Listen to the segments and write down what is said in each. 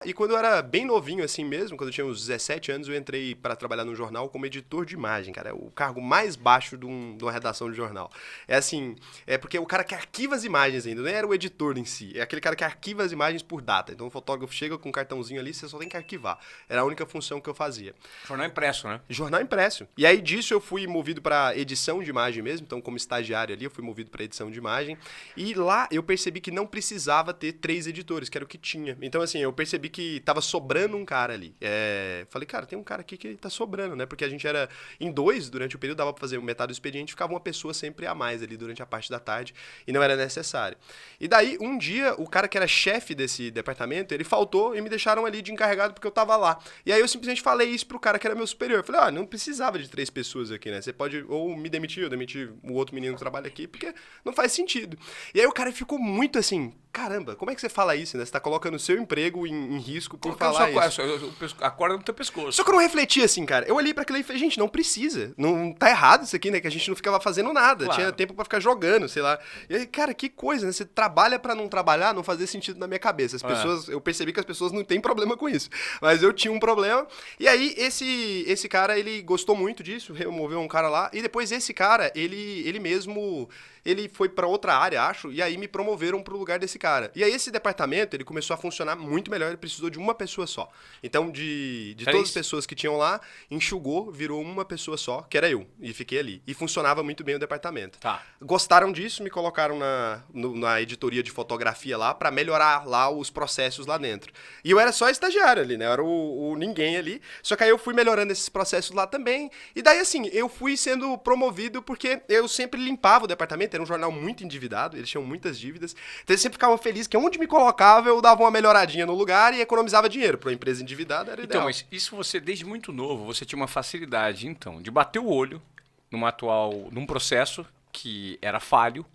E quando eu era bem novinho assim mesmo, quando eu tinha uns 17 anos, eu entrei para trabalhar num jornal como editor de imagem, cara. É o cargo mais baixo de uma redação de jornal. É assim, é porque é o cara que arquiva as imagens ainda, não era o editor em si. É aquele cara que arquiva as imagens por data. Então o fotógrafo chega com um cartãozinho ali, você só tem que arquivar. Era a única função que eu fazia. Jornal impresso, né? Jornal impresso. E aí disso eu fui movido para edição de imagem mesmo, então como estagiário ali eu fui movido para edição de imagem. E lá eu percebi que não precisava ter 3 editores, que era o que tinha. Então assim, eu percebi que tava sobrando um cara ali. Falei, cara, tem um cara aqui que tá sobrando, né? Porque a gente era em 2 durante o período, dava pra fazer metade do expediente, ficava uma pessoa sempre a mais ali durante a parte da tarde e não era necessário. E daí, um dia, o cara que era chefe desse departamento, ele faltou e me deixaram ali de encarregado porque eu tava lá. E aí eu simplesmente falei isso pro cara que era meu superior. Eu falei, não precisava de 3 pessoas aqui, né? Você pode ou me demitir, ou demitir o outro menino que trabalha aqui, porque não faz sentido. E aí o cara ficou muito assim, caramba, como é que você fala isso, né? Você tá colocando o seu emprego em risco por falar isso. A corda no teu pescoço. Só que eu não refleti assim, cara. Eu olhei pra aquilo e falei, gente, não precisa. Não tá errado isso aqui, né? Que a gente não ficava fazendo nada. Claro. Tinha tempo pra ficar jogando, sei lá. E aí, cara, que coisa, né? Você trabalha pra não trabalhar, não fazia sentido na minha cabeça. As pessoas, eu percebi que as pessoas não têm problema com isso. Mas eu tinha um problema. E aí, esse cara, ele gostou muito disso, removeu um cara lá. E depois esse cara, ele mesmo... Ele foi pra outra área, acho, e aí me promoveram pro lugar desse cara. E aí esse departamento, ele começou a funcionar muito melhor, ele precisou de uma pessoa só. Então, de todas as pessoas que tinham lá, enxugou, virou uma pessoa só, que era eu, e fiquei ali. E funcionava muito bem o departamento. Tá. Gostaram disso, me colocaram na editoria de fotografia lá, pra melhorar lá os processos lá dentro. E eu era só estagiário ali, né? Eu era o ninguém ali. Só que aí eu fui melhorando esses processos lá também. E daí, assim, eu fui sendo promovido porque eu sempre limpava o departamento, era um jornal muito endividado, eles tinham muitas dívidas. Então eles sempre ficavam felizes que onde me colocava eu dava uma melhoradinha no lugar e economizava dinheiro. Para uma empresa endividada era Então, ideal. mas isso você, desde muito novo, você tinha uma facilidade, então, de bater o olho num processo que era falho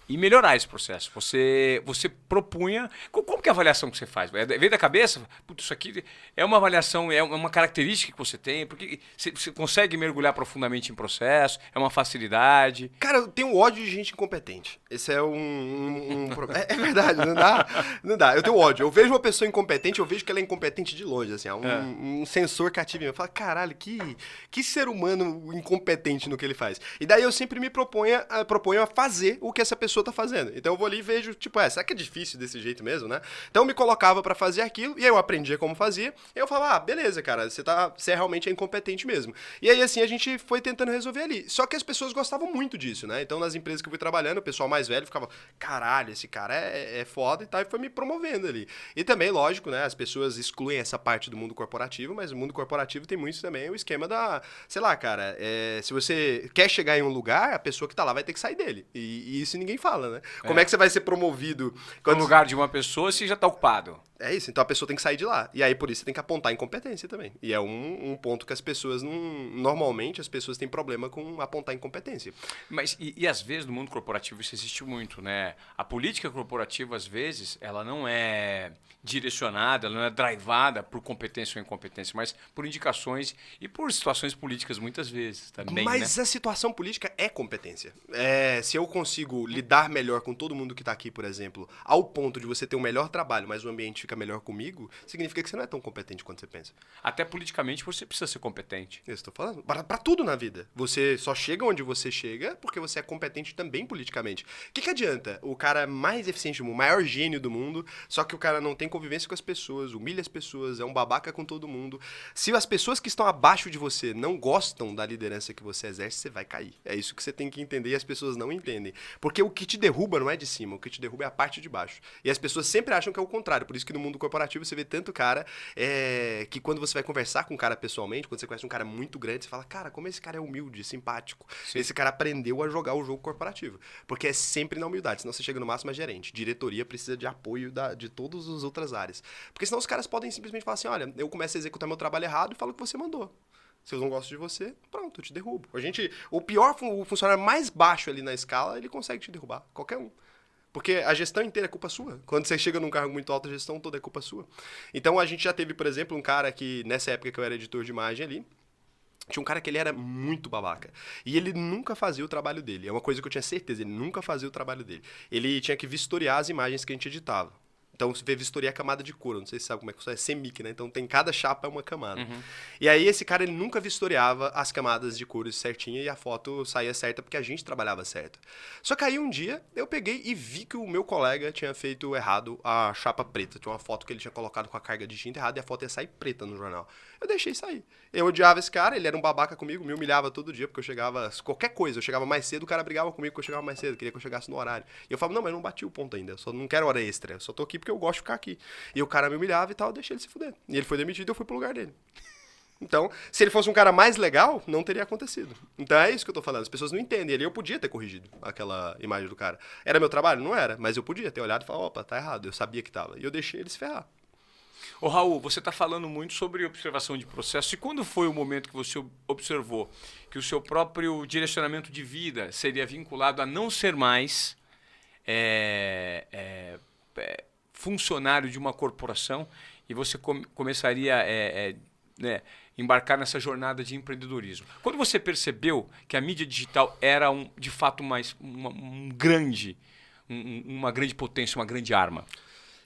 e melhorar esse processo. Você propunha... Como que é a avaliação que você faz? Vem da cabeça? Putz, isso aqui é uma avaliação, é uma característica que você tem, porque você consegue mergulhar profundamente em processo, é uma facilidade. Cara, eu tenho ódio de gente incompetente. Esse é um problema. É verdade, não dá. Não dá. Eu tenho ódio. Eu vejo uma pessoa incompetente, eu vejo que ela é incompetente de longe, assim. Um sensor cativo em mim. Eu falo, caralho, que ser humano incompetente no que ele faz. E daí eu sempre me proponho a fazer o que essa pessoa tá fazendo. Então eu vou ali e vejo, tipo, será que é difícil desse jeito mesmo, né? Então eu me colocava pra fazer aquilo, e aí eu aprendia como fazia, e eu falava, beleza, cara, você realmente é incompetente mesmo. E aí, assim, a gente foi tentando resolver ali. Só que as pessoas gostavam muito disso, né? Então, nas empresas que eu fui trabalhando, o pessoal mais velho ficava, caralho, esse cara é foda e tal, e foi me promovendo ali. E também, lógico, né, as pessoas excluem essa parte do mundo corporativo, mas o mundo corporativo tem muito também o esquema sei lá, cara, se você quer chegar em um lugar, a pessoa que tá lá vai ter que sair dele. E isso ninguém fala, né? Como é que você vai ser promovido No lugar de uma pessoa, você já está ocupado. É isso, então a pessoa tem que sair de lá. E aí, por isso, você tem que apontar incompetência também. E é um ponto que as pessoas não... Normalmente, as pessoas têm problema com apontar incompetência. Mas, e às vezes, no mundo corporativo, isso existe muito, né? A política corporativa, às vezes, ela não é direcionada, ela não é drivada por competência ou incompetência, mas por indicações e por situações políticas, muitas vezes, também, Mas né? a situação política é competência. Se eu consigo lidar melhor com todo mundo que está aqui, por exemplo, ao ponto de você ter um melhor trabalho, mas o ambiente fica melhor comigo, significa que você não é tão competente quanto você pensa. Até politicamente, você precisa ser competente. Eu estou falando. Pra tudo na vida. Você só chega onde você chega porque você é competente também politicamente. O que adianta o cara mais eficiente do mundo, o maior gênio do mundo, só que o cara não tem convivência com as pessoas, humilha as pessoas, é um babaca com todo mundo. Se as pessoas que estão abaixo de você não gostam da liderança que você exerce, você vai cair. É isso que você tem que entender e as pessoas não entendem. Porque o que te derruba não é de cima, o que te derruba é a parte de baixo. E as pessoas sempre acham que é o contrário. Por isso que no mundo corporativo você vê tanto cara que quando você vai conversar com um cara pessoalmente, quando você conhece um cara muito grande, você fala, cara, como esse cara é humilde, simpático. Sim. Esse cara aprendeu a jogar o jogo corporativo. Porque é sempre na humildade, senão você chega no máximo a gerente. Diretoria precisa de apoio de todas as outras áreas. Porque senão os caras podem simplesmente falar assim, olha, eu começo a executar meu trabalho errado e falo o que você mandou. Se eu não gosto de você, pronto, eu te derrubo. O funcionário mais baixo ali na escala, ele consegue te derrubar. Qualquer um. Porque a gestão inteira é culpa sua. Quando você chega num cargo muito alto, a gestão toda é culpa sua. Então a gente já teve, por exemplo, um cara que, nessa época que eu era editor de imagem ali, tinha um cara que ele era muito babaca. E ele nunca fazia o trabalho dele. É uma coisa que eu tinha certeza, ele nunca fazia o trabalho dele. Ele tinha que vistoriar as imagens que a gente editava. Então, você vê vistoria é camada de couro. Não sei se você sabe como é que funciona. É semic, né? Então, tem cada chapa é uma camada. E aí, esse cara, ele nunca vistoriava as camadas de couro certinha e a foto saía certa porque a gente trabalhava certo. Só que aí, um dia, eu peguei e vi que o meu colega tinha feito errado a chapa preta. Tinha uma foto que ele tinha colocado com a carga de tinta errada e a foto ia sair preta no jornal. Eu deixei sair. Eu odiava esse cara, ele era um babaca comigo, me humilhava todo dia porque eu chegava... Qualquer coisa, eu chegava mais cedo, o cara brigava comigo porque eu chegava mais cedo, queria que eu chegasse no horário. E eu falava, não, mas eu não bati o ponto ainda, eu só não quero hora extra, eu só tô aqui porque eu gosto de ficar aqui. E o cara me humilhava e tal, eu deixei ele se fuder. E ele foi demitido e eu fui pro lugar dele. Então, se ele fosse um cara mais legal, não teria acontecido. Então é isso que eu tô falando, as pessoas não entendem. Eu podia ter corrigido aquela imagem do cara. Era meu trabalho? Não era, mas eu podia ter olhado e falar, opa, tá errado, eu sabia que tava. E eu deixei ele se ferrar. Ô Raul, você está falando muito sobre observação de processo. E quando foi o momento que você observou que o seu próprio direcionamento de vida seria vinculado a não ser mais funcionário de uma corporação e você começaria a embarcar nessa jornada de empreendedorismo? Quando você percebeu que a mídia digital era de fato uma grande potência, uma grande arma?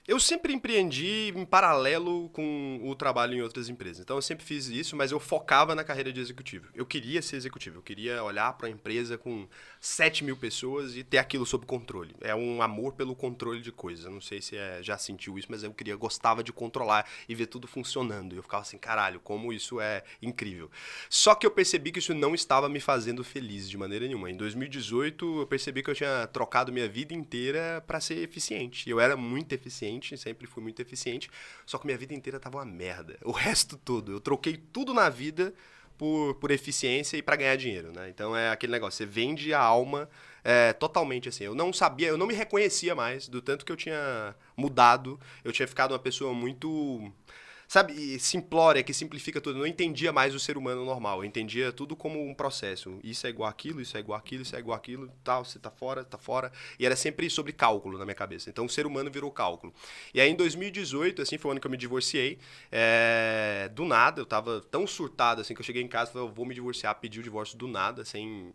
Eu sempre empreendi em paralelo com o trabalho em outras empresas. Então, eu sempre fiz isso, mas eu focava na carreira de executivo. Eu queria ser executivo. Eu queria olhar para uma empresa com 7.000 pessoas e ter aquilo sob controle. É um amor pelo controle de coisas. Eu não sei se já sentiu isso, mas gostava de controlar e ver tudo funcionando. E eu ficava assim, caralho, como isso é incrível. Só que eu percebi que isso não estava me fazendo feliz de maneira nenhuma. Em 2018, eu percebi que eu tinha trocado minha vida inteira para ser eficiente. Eu era muito eficiente. Sempre fui muito eficiente, só que minha vida inteira tava uma merda. O resto todo. Eu troquei tudo na vida por eficiência e para ganhar dinheiro, né? Então é aquele negócio, você vende a alma totalmente assim. Eu não sabia, eu não me reconhecia mais do tanto que eu tinha mudado. Eu tinha ficado uma pessoa muito... Sabe, simplória, que simplifica tudo. Eu não entendia mais o ser humano normal. Eu entendia tudo como um processo. Isso é igual aquilo, isso é igual aquilo, isso é igual aquilo, tal, você tá fora, tá fora. E era sempre sobre cálculo na minha cabeça. Então o ser humano virou cálculo. E aí em 2018, assim, foi o ano que eu me divorciei. Do nada, eu tava tão surtado, assim, que eu cheguei em casa e falei, eu vou me divorciar, pedi o divórcio do nada, sem...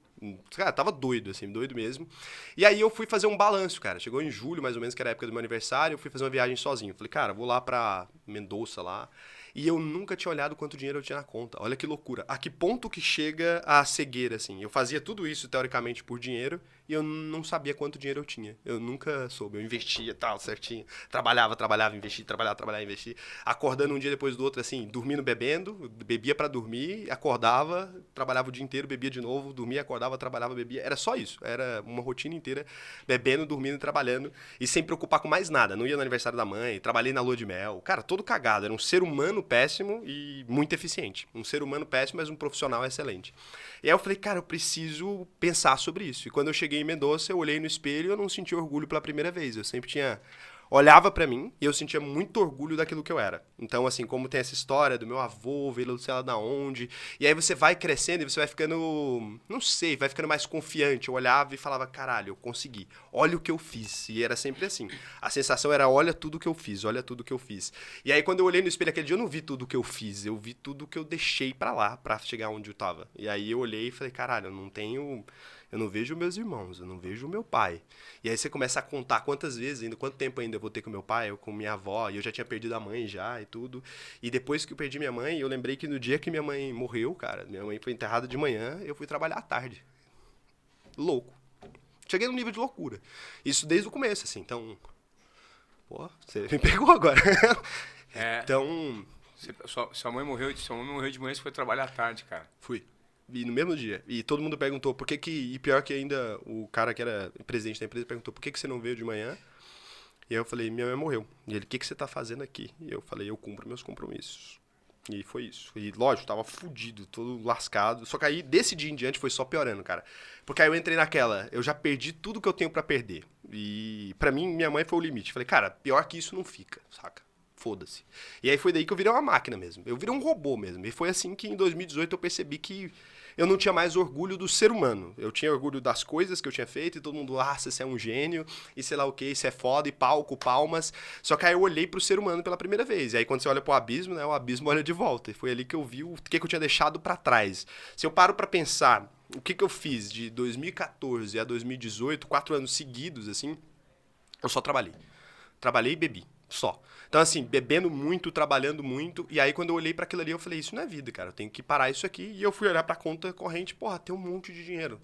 Cara, tava doido, assim, doido mesmo. E aí eu fui fazer um balanço, cara. Chegou em julho, mais ou menos, que era a época do meu aniversário, eu fui fazer uma viagem sozinho. Falei, cara, vou lá pra Mendoza, lá. E eu nunca tinha olhado quanto dinheiro eu tinha na conta. Olha que loucura. A que ponto que chega a cegueira, assim. Eu fazia tudo isso, teoricamente, por dinheiro, e eu não sabia quanto dinheiro eu tinha. Eu nunca soube. Eu investia, tal, certinho. Trabalhava, investia, trabalhava, investia. Acordando um dia depois do outro, assim, dormindo, bebendo, bebia pra dormir, acordava, trabalhava o dia inteiro, bebia de novo, dormia, acordava, trabalhava, bebia. Era só isso. Era uma rotina inteira, bebendo, dormindo, trabalhando, e sem preocupar com mais nada. Não ia no aniversário da mãe, trabalhei na lua de mel. Cara, todo cagado. Era um ser humano péssimo e muito eficiente. Um ser humano péssimo, mas um profissional excelente. E aí eu falei, cara, eu preciso pensar sobre isso. E quando eu cheguei em Mendoza, eu olhei no espelho e eu não senti orgulho pela primeira vez. Eu sempre olhava pra mim e eu sentia muito orgulho daquilo que eu era. Então, assim, como tem essa história do meu avô, veio sei lá da onde, e aí você vai crescendo e você vai ficando, não sei, vai ficando mais confiante. Eu olhava e falava, caralho, eu consegui. Olha o que eu fiz. E era sempre assim. A sensação era, olha tudo que eu fiz, olha tudo que eu fiz. E aí, quando eu olhei no espelho aquele dia, eu não vi tudo que eu fiz, eu vi tudo que eu deixei pra lá, pra chegar onde eu tava. E aí eu olhei e falei, caralho, eu não vejo meus irmãos, eu não vejo o meu pai. E aí você começa a contar quantas vezes ainda, quanto tempo ainda eu vou ter com meu pai, ou com minha avó, e eu já tinha perdido a mãe já e tudo. E depois que eu perdi minha mãe, eu lembrei que no dia que minha mãe morreu, cara, minha mãe foi enterrada de manhã, eu fui trabalhar à tarde. Louco. Cheguei num nível de loucura. Isso desde o começo, assim, então... Pô, você me pegou agora. Então... Sua mãe morreu de manhã e você foi trabalhar à tarde, cara. Fui. E no mesmo dia. E todo mundo perguntou por que. E pior que ainda o cara que era presidente da empresa perguntou por que você não veio de manhã. E aí eu falei, minha mãe morreu. E ele, o que você tá fazendo aqui? E eu falei, eu cumpro meus compromissos. E foi isso. E lógico, tava fudido, todo lascado. Só que aí, desse dia em diante, foi só piorando, cara. Porque aí eu entrei naquela, eu já perdi tudo que eu tenho pra perder. E pra mim, minha mãe foi o limite. Falei, cara, pior que isso não fica, saca? Foda-se. E aí foi daí que eu virei uma máquina mesmo. Eu virei um robô mesmo. E foi assim que em 2018 eu percebi que eu não tinha mais orgulho do ser humano. Eu tinha orgulho das coisas que eu tinha feito e todo mundo, você é um gênio, e sei lá o que, isso é foda, e palco, palmas. Só que aí eu olhei pro ser humano pela primeira vez. E aí quando você olha pro abismo, né, o abismo olha de volta. E foi ali que eu vi o que eu tinha deixado pra trás. Se eu paro pra pensar o que eu fiz de 2014 a 2018, 4 anos seguidos, assim, eu só trabalhei. Trabalhei e bebi. Só. Então, assim, bebendo muito, trabalhando muito. E aí, quando eu olhei pra aquilo ali, eu falei, isso não é vida, cara. Eu tenho que parar isso aqui. E eu fui olhar pra conta corrente, porra, tem um monte de dinheiro.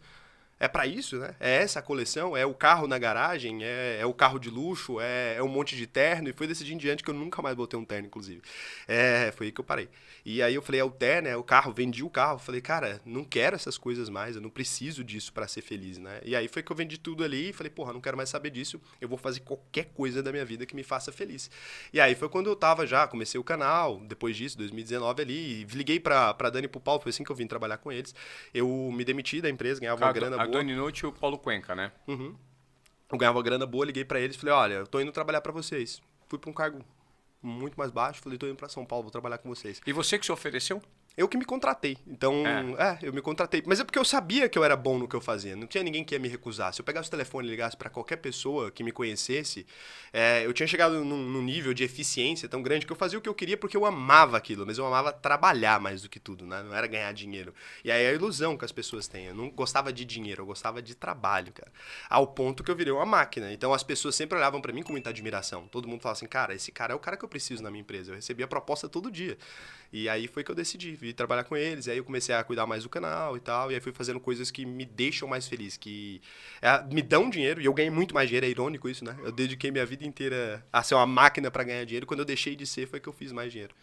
É pra isso, né? É essa a coleção, é o carro na garagem, é o carro de luxo, é um monte de terno. E foi desse dia em diante que eu nunca mais botei um terno, inclusive. Foi aí que eu parei. E aí eu falei, é o terno, é o carro, vendi o carro. Falei, cara, não quero essas coisas mais, eu não preciso disso pra ser feliz, né? E aí foi que eu vendi tudo ali e falei, porra, não quero mais saber disso, eu vou fazer qualquer coisa da minha vida que me faça feliz. E aí foi quando eu tava já, comecei o canal, depois disso, 2019 ali, liguei pra Dani e pro Paulo, foi assim que eu vim trabalhar com eles. Eu me demiti da empresa, ganhava uma grana A boa. Dani Noite e o Paulo Cuenca, né? Eu ganhava uma grana boa, liguei pra eles, falei, olha, eu tô indo trabalhar pra vocês. Fui pra um cargo muito mais baixo, falei, tô indo pra São Paulo, vou trabalhar com vocês. E você que se ofereceu? Eu que me contratei. Então, eu me contratei. Mas é porque eu sabia que eu era bom no que eu fazia. Não tinha ninguém que ia me recusar. Se eu pegasse o telefone e ligasse pra qualquer pessoa que me conhecesse, eu tinha chegado num nível de eficiência tão grande que eu fazia o que eu queria porque eu amava aquilo. Mas eu amava trabalhar mais do que tudo, né? Não era ganhar dinheiro. E aí é a ilusão que as pessoas têm. Eu não gostava de dinheiro, eu gostava de trabalho, cara. Ao ponto que eu virei uma máquina. Então as pessoas sempre olhavam pra mim com muita admiração. Todo mundo falava assim, cara, esse cara é o cara que eu preciso na minha empresa. Eu recebia proposta todo dia. E aí foi que eu decidi vir trabalhar com eles, e aí eu comecei a cuidar mais do canal e tal, e aí fui fazendo coisas que me deixam mais feliz, que me dão dinheiro, e eu ganhei muito mais dinheiro, é irônico isso, né? Eu dediquei minha vida inteira a ser uma máquina para ganhar dinheiro, quando eu deixei de ser foi que eu fiz mais dinheiro.